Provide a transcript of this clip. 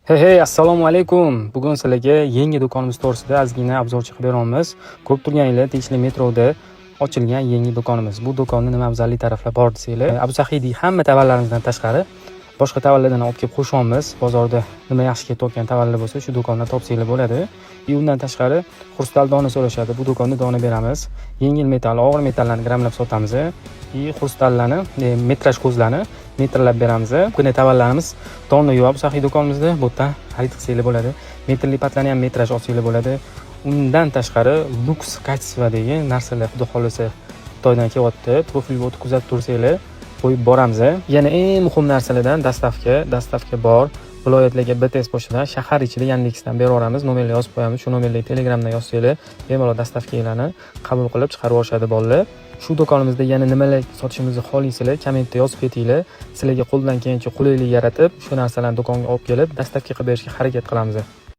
Hey, assalomu alaykum. Bugun sizlarga yangi do'konimiz to'g'risida ozgina obzorchi qilib beramiz. Ko'rib turganinglar, Tinchlik metroda ochilgan yangi do'konimiz. Bu do'konni nima afzallik taraflar bor desanglar, Abu Sahidiy hamma tovarlarimizdan tashqari boshqa tovarlardan olib kelib qo'shamiz. Bozorda nima yaxshi ketayotgan tovarlar bo'lsa, shu do'kondan topsanglar bo'ladi. Undan tashqari xrustal dona so'rashadi. Bu do'konda dona beramiz. Yengil metall, og'ir metallarni grammlab sotamiz. Xrustallarni, metraj ko'zlarni metrlab beramiz. Bugün tovarlarimiz dona yo'q. Abu Sahidiy do'konimizda bu yerdan xarid qilsanglar bo'ladi. Metrli patlarni ham metraj olsanglar bo'ladi. Undan tashqari luks kачестводagi narsalar xudo xolasa Xitoydan kelyapti. Profilga o'tib kuzatib tursanglar, qo'yib boramiz. Yana eng muhim narsalardan dastavka bor. Viloyatlarga BTS pochtadan shahar ichida Yandexdan beraveramiz. Nomerni yozib qo'yamiz. Shu nomerlarga Telegramdan yozsanglar, bemalol dastavkalarni qabul qilib chiqarib olishadi bolalar. Shu do'konimizda yana nimalar sotishimizni xohlaysizlar, kommentda yozib ketinglar. Sizlarga qo'ldan kelgancha qulaylik yaratib, shu narsalarni do'konga olib kelib, dastavka qilib berishga harakat qilamiz.